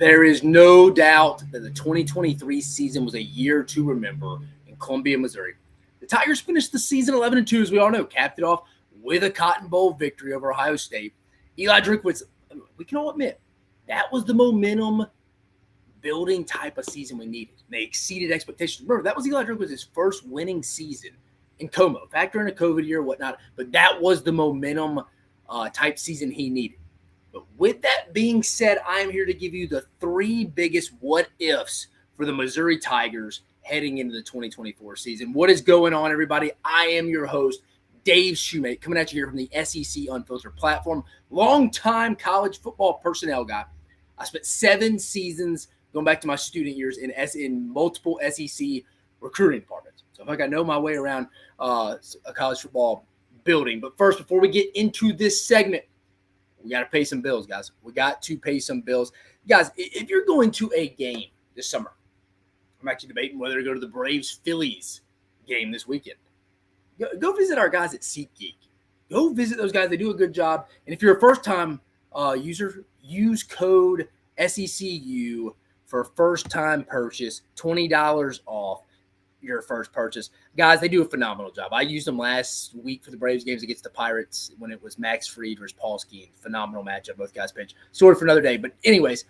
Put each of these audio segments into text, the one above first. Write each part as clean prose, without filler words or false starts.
There is no doubt that the 2023 season was a year to remember in Columbia, Missouri. The Tigers finished the season 11-2, as we all know, capped it off with a Cotton Bowl victory over Ohio State. Eli Drinkwitz, we can all admit, that was the momentum building type of season we needed. They exceeded expectations. Remember, that was Eli Drinkwitz's first winning season in Como. Factor in a COVID year, whatnot, but that was the momentum type season he needed. But with that being said, I am here to give you the three biggest what-ifs for the Missouri Tigers heading into the 2024 season. What is going on, everybody? I am your host, Dave Shumate, coming at you here from the SEC Unfiltered platform. Long-time college football personnel guy. I spent 7 seasons going back to my student years in multiple SEC recruiting departments. So I feel like I know my way around a college football building. But first, before we get into this segment, we got to pay some bills, guys. We got to pay some bills. Guys, if you're going to a game this summer, I'm actually debating whether to go to the Braves-Phillies game this weekend. Go visit our guys at SeatGeek. Go visit those guys. They do a good job. And if you're a first-time user, use code SECU for first-time purchase, $20 off your first purchase. Guys, they do a phenomenal job. I used them last week for the Braves games against the Pirates when it was Max Fried versus Paul Skeens. Phenomenal matchup. Both guys pitch. Story for another day. But anyways,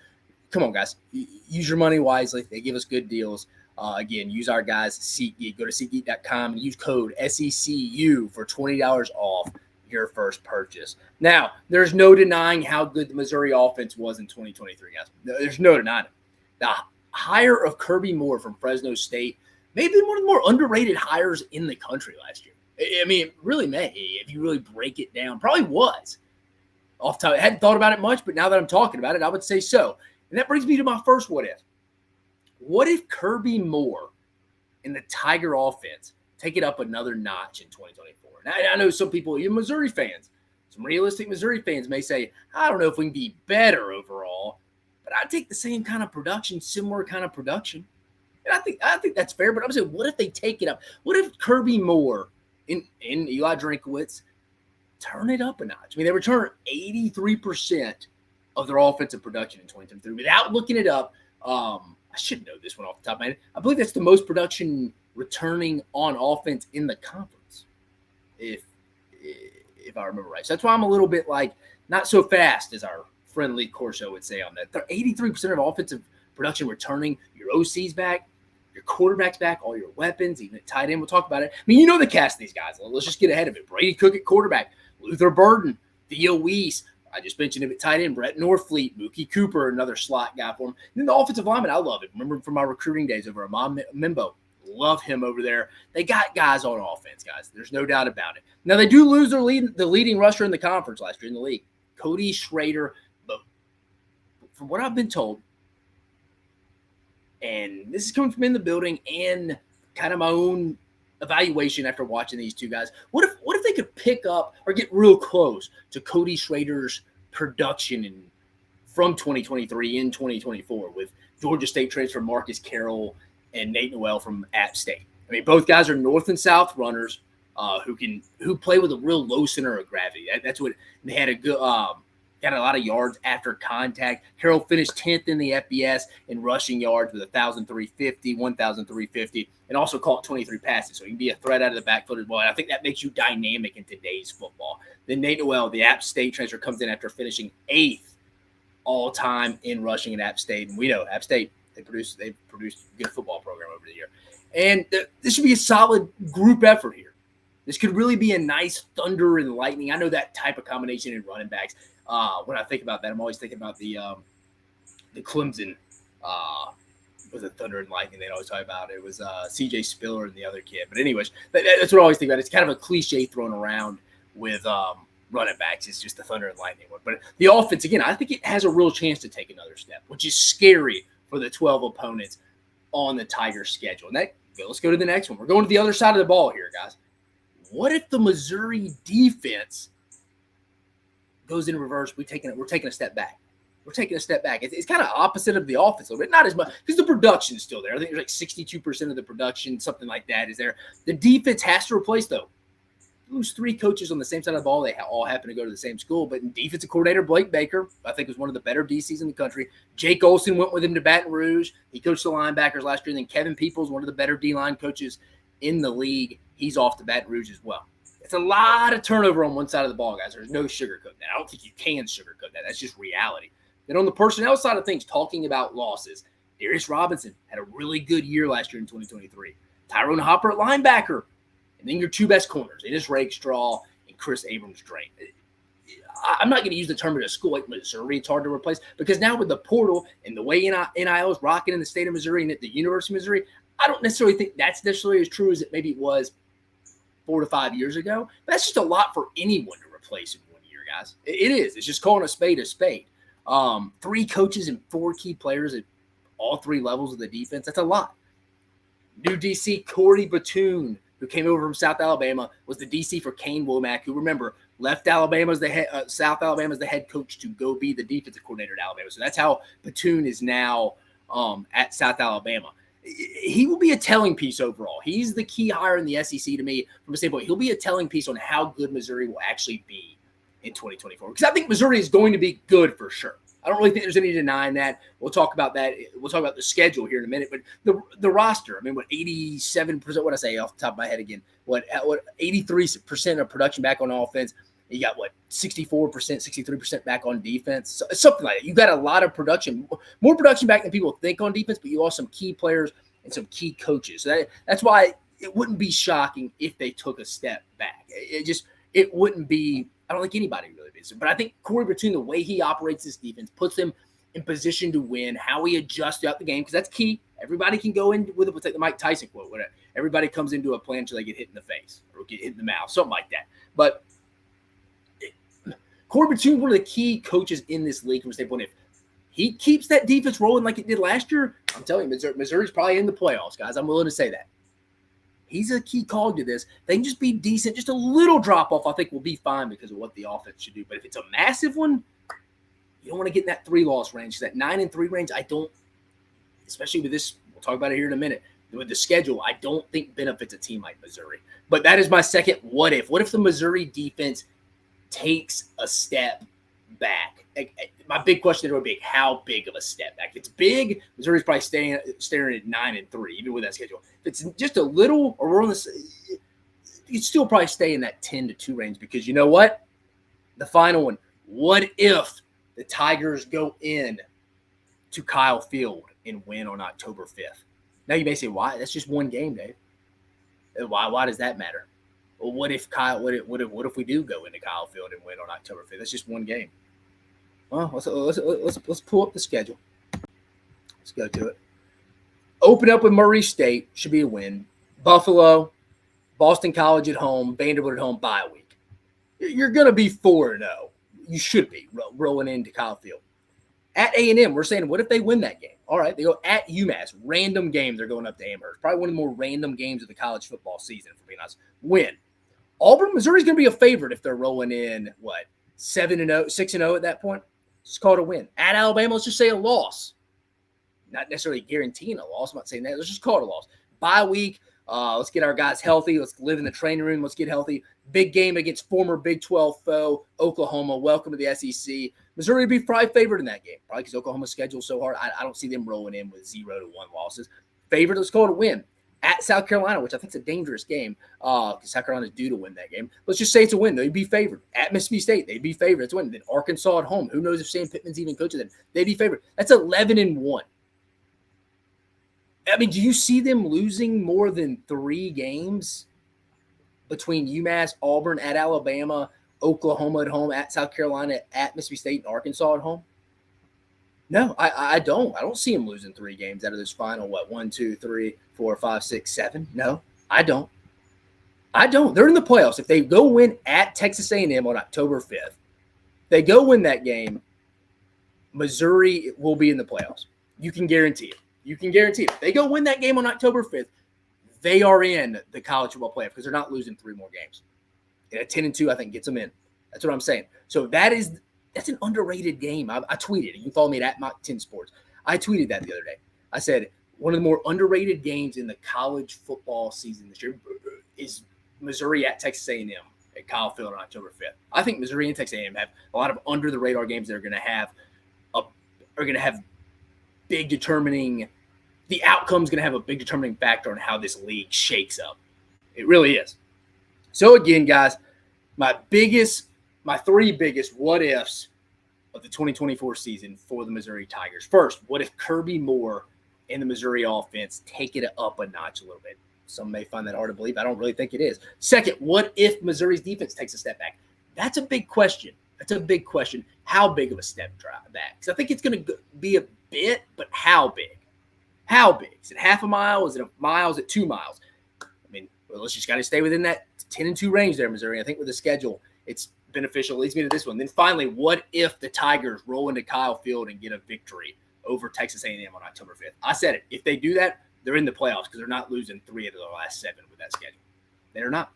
come on, guys. Use your money wisely. They give us good deals. Again, use our guys, SeatGeek. Go to SeatGeek.com and use code SECU for $20 off your first purchase. Now, there's no denying how good the Missouri offense was in 2023, guys. There's no denying it. The hire of Kirby Moore from Fresno State may be one of the more underrated hires in the country last year. I mean, it really may, if you really break it down. Probably was. Off the top, I hadn't thought about it much, but now that I'm talking about it, I would say so. And that brings me to my first what if. What if Kirby Moore and the Tiger offense take it up another notch in 2024? Now, I know some people, you Missouri fans, some realistic Missouri fans may say, I don't know if we can be better overall, but I take the same kind of production, similar kind of production. And I think that's fair, but I'm saying, what if they take it up? What if Kirby Moore and Eli Drinkwitz turn it up a notch? I mean, they return 83% of their offensive production in 2023. Without looking it up, I should know this one off the top of my head. I believe that's the most production returning on offense in the conference, if I remember right. So that's why I'm a little bit like not so fast as our friend Lee Corso would say on that. They're 83% of offensive production returning. Your OC's back, your quarterback's back, all your weapons, even at tight end. We'll talk about it. I mean, you know the cast of these guys. Let's just get ahead of it. Brady Cook at quarterback, Luther Burden, Theo Weiss. I just mentioned him at tight end. Brett Norfleet, Mookie Cooper, another slot guy for him. And then the offensive lineman, I love it. Remember from my recruiting days over at Mimbo. Love him over there. They got guys on offense, guys. There's no doubt about it. Now, they do lose the leading rusher in the conference last year in the league, Cody Schrader. But from what I've been told, and this is coming from in the building and kind of my own evaluation after watching these two guys, what if they could pick up or get real close to Cody Schrader's production from 2023 in 2024 with Georgia State transfer Marcus Carroll and Nate Noel from App State? I mean, both guys are north and south runners who play with a real low center of gravity. That's what they had a good got a lot of yards after contact. Carroll finished 10th in the FBS in rushing yards with 1,350, and also caught 23 passes. So he can be a threat out of the backfield as well. And I think that makes you dynamic in today's football. Then Nate Noel, the App State transfer, comes in after finishing 8th all-time in rushing at App State. And we know App State, they've produced a good football program over the year. And this should be a solid group effort here. This could really be a nice thunder and lightning. I know that type of combination in running backs. When I think about that, I'm always thinking about the Clemson was it Thunder and Lightning they'd always talk about. It was CJ Spiller and the other kid. But anyways, that's what I always think about. It's kind of a cliche thrown around with running backs. It's just the Thunder and Lightning one. But the offense, again, I think it has a real chance to take another step, which is scary for the 12 opponents on the Tigers' schedule. And let's go to the next one. We're going to the other side of the ball here, guys. What if the Missouri defense goes in reverse? We're taking a step back. We're taking a step back. It's kind of opposite of the offense a little bit. Not as much because the production is still there. I think there's like 62% of the production, something like that, is there. The defense has to replace, though, lose 3 coaches on the same side of the ball. They all happen to go to the same school. But defensive coordinator Blake Baker, I think, was one of the better DCs in the country. Jake Olson went with him to Baton Rouge. He coached the linebackers last year. And then Kevin Peoples, one of the better D-line coaches in the league. He's off to Baton Rouge as well. It's a lot of turnover on one side of the ball, guys. There's no sugarcoat that. I don't think you can sugarcoat that. That's just reality. Then on the personnel side of things, talking about losses, Darius Robinson had a really good year last year in 2023. Tyrone Hopper at linebacker. And then your 2 best corners, Ennis Rakestraw and Chris Abrams-Drain. I'm not going to use the term at a school like Missouri. It's hard to replace because now with the portal and the way NIL is rocking in the state of Missouri and at the University of Missouri, I don't necessarily think that's necessarily as true as it maybe was 4 to 5 years ago. That's just a lot for anyone to replace in 1 year, guys. It is. It's just calling a spade a spade. 3 coaches and 4 key players at all 3 levels of the defense. That's a lot. New DC Corey Batoon, who came over from South Alabama, was the DC for Kane Womack, who, remember, left Alabama as the head, South Alabama as the head coach to go be the defensive coordinator at Alabama. So that's how Batoon is now at South Alabama. He will be a telling piece overall. He's the key hire in the SEC to me from a standpoint. He'll be a telling piece on how good Missouri will actually be in 2024. Because I think Missouri is going to be good for sure. I don't really think there's any denying that. We'll talk about that. We'll talk about the schedule here in a minute. But the roster, I mean, 87%, what I say off the top of my head again, 83% of production back on offense. You got 64%, 63% back on defense, so, something like that. You got a lot of production, more production back than people think on defense, but you lost some key players and some key coaches. So that's why it wouldn't be shocking if they took a step back. It wouldn't be. I don't think anybody really is. But I think Corey Batoon, the way he operates this defense, puts them in position to win, how he adjusts throughout the game, because that's key. Everybody can go in with the Mike Tyson quote, whatever. Everybody comes into a plan until they get hit in the face or get hit in the mouth, something like that. But Corey Batoon, one of the key coaches in this league from a standpoint, if he keeps that defense rolling like it did last year, I'm telling you, Missouri's probably in the playoffs, guys. I'm willing to say that. He's a key cog to this. They can just be decent. Just a little drop-off, I think, will be fine because of what the offense should do. But if it's a massive one, you don't want to get in that 3-loss range. That 9-3 range, I don't, especially with this, we'll talk about it here in a minute, with the schedule, I don't think benefits a team like Missouri. But that is my second what if. What if the Missouri defense takes a step back? My big question there would be, how big of a step back? If it's big, Missouri's probably staring at 9-3, even with that schedule. If it's just a little, or we're on this, you'd still probably stay in that 10-2 range because you know what? The final one. What if the Tigers go in to Kyle Field and win on October 5th? Now you may say, why? That's just one game, Dave. Why does that matter? Well, what if what if we do go into Kyle Field and win on October 5th? That's just one game. Well, let's pull up the schedule. Let's go to it. Open up with Murray State, should be a win. Buffalo, Boston College at home, Vanderbilt at home, bye week. You're going to be 4-0. You should be rolling into Kyle Field. At A&M, we're saying, what if they win that game? All right, they go at UMass. Random game, they're going up to Amherst. Probably one of the more random games of the college football season, for being honest. Win. Auburn, Missouri's going to be a favorite if they're rolling in, 7-0, 6-0 at that point. It's called a win. At Alabama, let's just say a loss. Not necessarily guaranteeing a loss. I'm not saying that. Let's just call it a loss. Bye week. Let's get our guys healthy. Let's live in the training room. Let's get healthy. Big game against former Big 12 foe, Oklahoma. Welcome to the SEC. Missouri would be probably favored in that game. Probably because Oklahoma's schedule so hard. I don't see them rolling in with 0-1 losses. Favorite, let's call it a win. At South Carolina, which I think is a dangerous game because South Carolina's due to win that game. Let's just say it's a win. They'd be favored. At Mississippi State, they'd be favored. It's a win. Then Arkansas at home. Who knows if Sam Pittman's even coaching them? They'd be favored. That's 11-1. I mean, do you see them losing more than 3 games between UMass, Auburn, at Alabama, Oklahoma at home, at South Carolina, at Mississippi State, and Arkansas at home? No, I don't. I don't see them losing 3 games out of this final, 1, 2, 3, 4, 5, 6, 7. No, I don't. They're in the playoffs. If they go win at Texas A&M on October 5th, they go win that game, Missouri will be in the playoffs. You can guarantee it. If they go win that game on October 5th, they are in the college football playoff because they're not losing 3 more games. And at 10-2, I think gets them in. That's what I'm saying. So that's an underrated game. I tweeted it. You can follow me at Mach10Sports. I tweeted that the other day. I said one of the more underrated games in the college football season this year is Missouri at Texas A&M at Kyle Field on October 5th. I think Missouri and Texas A&M have a lot of under the radar games that are going to have big determining. The outcome is going to have a big determining factor on how this league shakes up. It really is. So again, guys, my three biggest what ifs of the 2024 season for the Missouri Tigers. First, what if Kirby Moore and the Missouri offense take it up a notch a little bit? Some may find that hard to believe. I don't really think it is. Second, what if Missouri's defense takes a step back? That's a big question. How big of a step back? Because I think it's going to be a bit, but how big? How big? Is it half a mile? Is it a mile? Is it 2 miles? I mean, let's just got to stay within that 10-2 range there, Missouri. I think with the schedule, it's beneficial. It leads me to this one. Then finally, what if the Tigers roll into Kyle Field and get a victory over Texas A&M on October 5th? I said it. If they do that, they're in the playoffs because they're not losing 3 out of their last 7 with that schedule. They're not.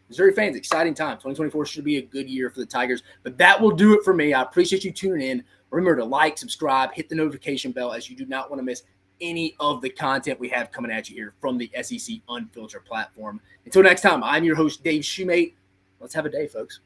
Missouri fans, exciting time. 2024 should be a good year for the Tigers. But that will do it for me. I appreciate you tuning in. Remember to like, subscribe, hit the notification bell as you do not want to miss any of the content we have coming at you here from the SEC Unfiltered platform. Until next time, I'm your host, Dave Shumate. Let's have a day, folks.